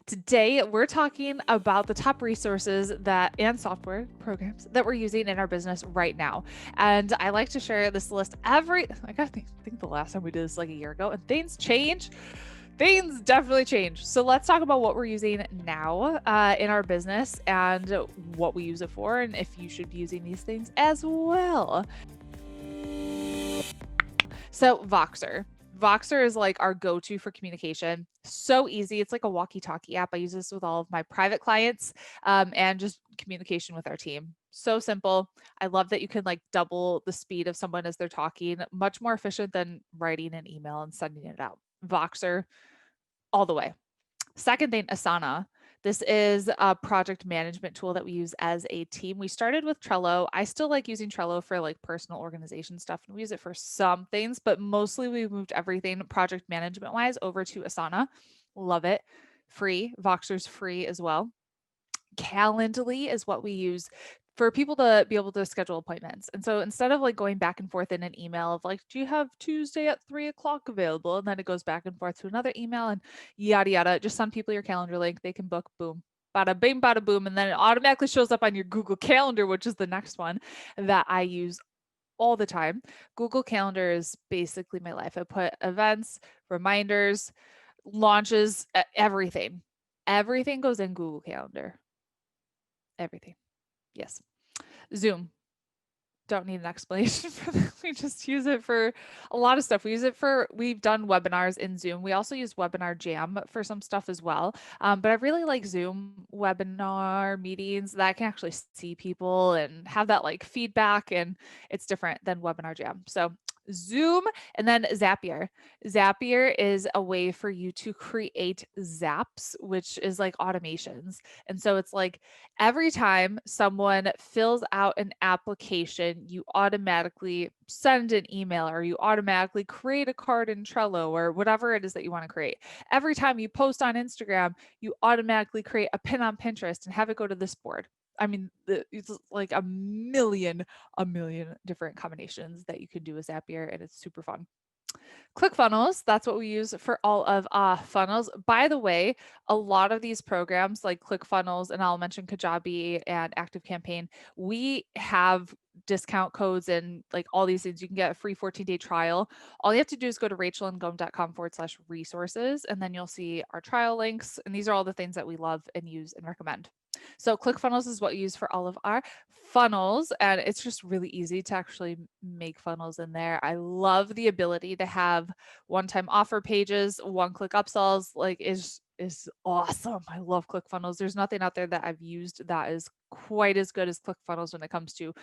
Today, we're talking about the top resources and software programs that we're using in our business right now. And I like to share this list I gotta think the last time we did this like a year ago, and things change. Things definitely change. So let's talk about what we're using now in our business and what we use it for, and if you should be using these things as well. So Voxer. Voxer is like our go-to for communication. So easy. It's like a walkie-talkie app. I use this with all of my private clients and just communication with our team. So simple. I love that you can like double the speed of someone as they're talking. Much more efficient than writing an email and sending it out. Voxer all the way. Second thing, Asana. This is a project management tool that we use as a team. We started with Trello. I still like using Trello for like personal organization stuff, and we use it for some things, but mostly we moved everything project management wise over to Asana. Love it. Free. Voxer's free as well. Calendly is what we use for people to be able to schedule appointments. And so instead of like going back and forth in an email of like, do you have Tuesday at 3 o'clock available? And then it goes back and forth to another email and yada yada. Just send people your calendar link. They can book, boom. Bada bing, bada boom. And then it automatically shows up on your Google Calendar, which is the next one that I use all the time. Google Calendar is basically my life. I put events, reminders, launches, everything. Everything goes in Google Calendar. Everything. Yes. Zoom. Don't need an explanation for that. We just use it for a lot of stuff. We've done webinars in Zoom. We also use Webinar Jam for some stuff as well. But I really like Zoom webinar meetings that I can actually see people and have that like feedback, and it's different than Webinar Jam. So Zoom, and then Zapier. Zapier is a way for you to create zaps, which is like automations. And so it's like every time someone fills out an application, you automatically send an email or you automatically create a card in Trello or whatever it is that you want to create. Every time you post on Instagram, you automatically create a pin on Pinterest and have it go to this board. I mean, it's like a million different combinations that you can do with Zapier, and it's super fun. Clickfunnels, that's what we use for all of funnels. By the way, a lot of these programs like Clickfunnels, and I'll mention Kajabi and Activecampaign, we have discount codes and like all these things. You can get a free 14-day trial. All you have to do is go to rachelandgom.com/resources, and then you'll see our trial links. And these are all the things that we love and use and recommend. So ClickFunnels is what we use for all of our funnels, and it's just really easy to actually make funnels in there. I love the ability to have one-time offer pages, one-click upsells. Like is awesome. I love ClickFunnels. There's nothing out there that I've used that is quite as good as ClickFunnels when it comes to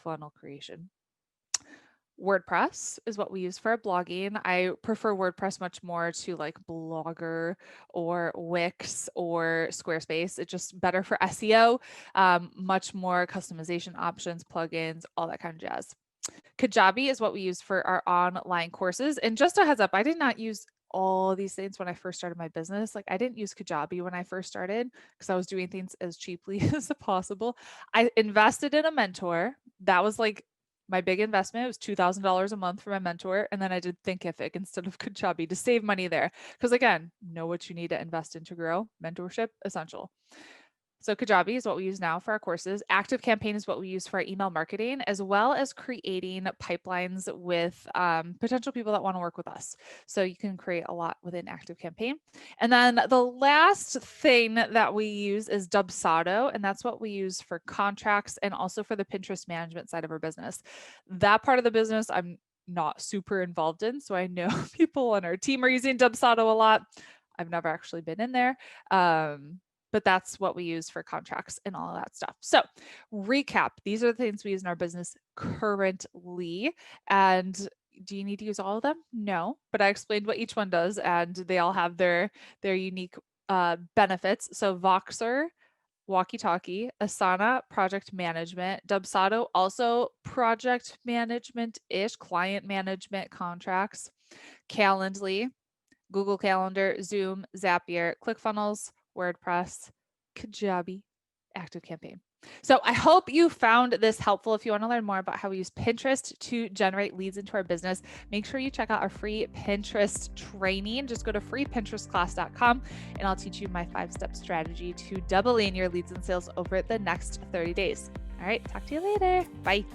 funnel creation. WordPress is what we use for our blogging. I prefer WordPress much more to like Blogger or Wix or Squarespace. It's just better for SEO, much more customization options, plugins, all that kind of jazz. Kajabi is what we use for our online courses. And just a heads up, I did not use all these things when I first started my business. Like I didn't use Kajabi when I first started because I was doing things as cheaply as possible. I invested in a mentor. That was like my big investment. It was $2,000 a month for my mentor. And then I did Thinkific instead of Kajabi to save money there. Because again, know what you need to invest in to grow. Mentorship, essential. So Kajabi is what we use now for our courses. Activecampaign is what we use for our email marketing, as well as creating pipelines with potential people that want to work with us. So you can create a lot within Activecampaign. And then the last thing that we use is Dubsado, and that's what we use for contracts and also for the Pinterest management side of our business. That part of the business I'm not super involved in, so I know people on our team are using Dubsado a lot. I've never actually been in there. But that's what we use for contracts and all of that stuff. So recap, these are the things we use in our business currently. And do you need to use all of them? No, but I explained what each one does, and they all have their unique benefits. So Voxer, walkie-talkie, Asana, project management, Dubsado, also project management-ish, client management contracts, Calendly, Google Calendar, Zoom, Zapier, ClickFunnels, WordPress, Kajabi, Activecampaign. So I hope you found this helpful. If you want to learn more about how we use Pinterest to generate leads into our business, make sure you check out our free Pinterest training. Just go to freepinterestclass.com and I'll teach you my 5-step strategy to doubling your leads and sales over the next 30 days. All right, talk to you later. Bye.